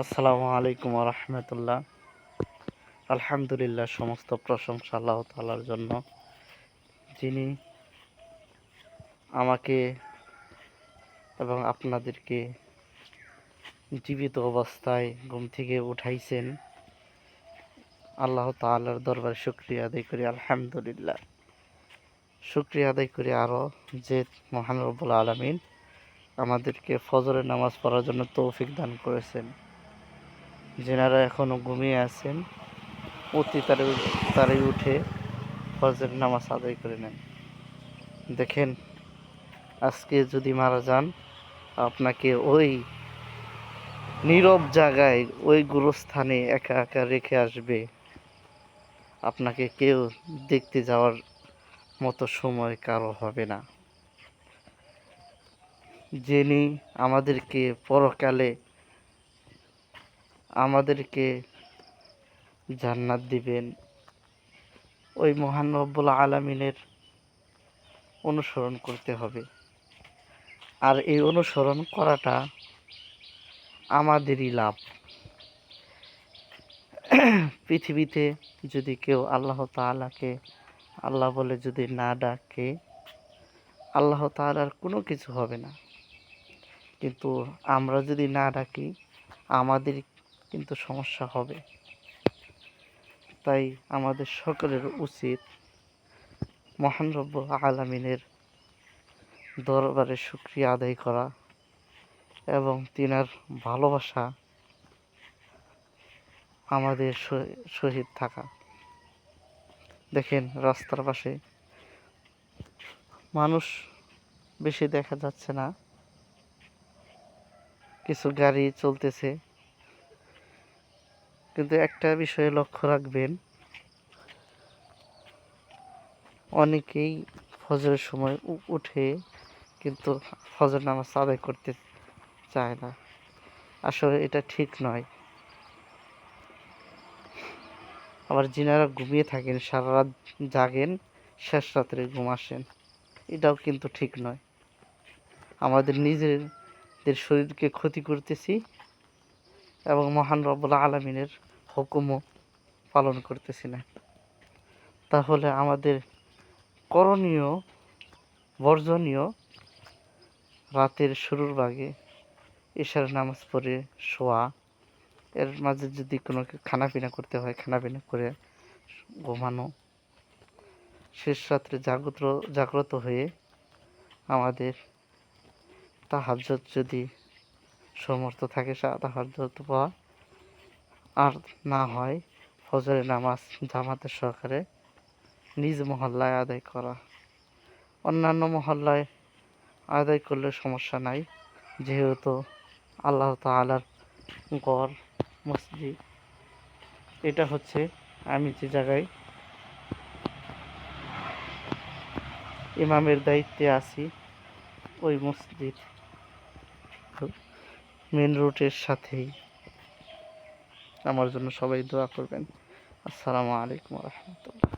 আসসালামু আলাইকুম রহমতুল্লাহ। আলহামদুলিল্লাহ, সমস্ত প্রশংসা আল্লাহ তাআলার জন্য, যিনি আমাকে এবং আপনাদেরকে জীবিত অবস্থায় ঘুম থেকে উঠাইছেন। আল্লাহ তাআলার দরবারে শুকরিয়া আদায় করি। আলহামদুলিল্লাহ, শুকরিয়া আদায় করি আরও যে মহান রব্বুল আলামিন আমাদেরকে ফজরের নামাজ পড়ার জন্য তৌফিক দান করেছেন। যেনারা এখনও ঘুমিয়ে আছেন, অতি তাড়াতাড়ি উঠে ফজরের নামাজ আদায় করে নেন। দেখেন, আজকে যদি মারা যান, আপনাকে ওই নীরব জায়গায়, ওই গুরুস্থানে একা একা রেখে আসবে। আপনাকে কেউ দেখতে যাওয়ার মতো সময় কারো হবে না। যিনি আমাদেরকে পরকালে আমাদেরকে জান্নাত দিবেন, ওই মহান রব্বুল আলামিনের অনুসরণ করতে হবে। আর এই অনুসরণ করাটা আমাদেরই লাভ। পৃথিবীতে যদি কেউ আল্লাহ তাআলাকে আল্লাহ বলে যদি না ডাকে, আল্লাহ তাআলার কোনো কিছু হবে না। কিন্তু আমরা যদি না ডাকি, আমাদের কিন্তু সমস্যা হবে। তাই আমাদের সকলের উচিত মহান রব্বুল আলামিনের দরবারে শুকরিয়া আদায় করা এবং তিনার ভালোবাসা আমাদের সহিত থাকা। দেখেন, রাস্তার পাশে মানুষ বেশি দেখা যাচ্ছে না, কিছু গাড়ি চলতেছে, কিন্তু একটা বিষয়ে লক্ষ্য রাখবেন, অনেকেই ফজরের সময় উঠে কিন্তু ফজর নামাজ আদায় করতে চায় না। আসলে এটা ঠিক নয়। আবার যিনারা ঘুমিয়ে থাকেন, সারা রাত জাগেন, শেষ রাত্রে ঘুম আসেন, এটাও কিন্তু ঠিক নয়। আমাদের নিজেদের শরীরকে ক্ষতি করতেছি এবং মহান রব্বুল আলামিনের হুকুমও পালন করতেছি না। তাহলে আমাদের করণীয়, বর্জনীয়, রাতের শুরুর ভাগে এশার নামাজ পড়ে শোয়া, এর মাঝে যদি কোনো খানাপিনা করতে হয় খানাপিনা করে ঘুমানো, শেষ রাত্রে জাগ্রত হয়ে আমাদের তাহাজ্জুদ যদি সমর্থ থাকে তাহাজ্জুদ পড়া, আর না হয় ফজরের নামাজ জামাতের সহকারে নিজ মহল্লায় আদায় করা। অন্যান্য মহল্লায় আদায় করলে সমস্যা নাই, যেহেতু আল্লাহ তাআলার ঘর, মসজিদ। এটা হচ্ছে আমি যে জায়গায় ইমামের দায়িত্বে আছি, ওই মসজিদ মেন রোডের সাথেই। আমার জন্য সবাই দোয়া করবেন। আসসালামু আলাইকুম রহমতুল্লাহ।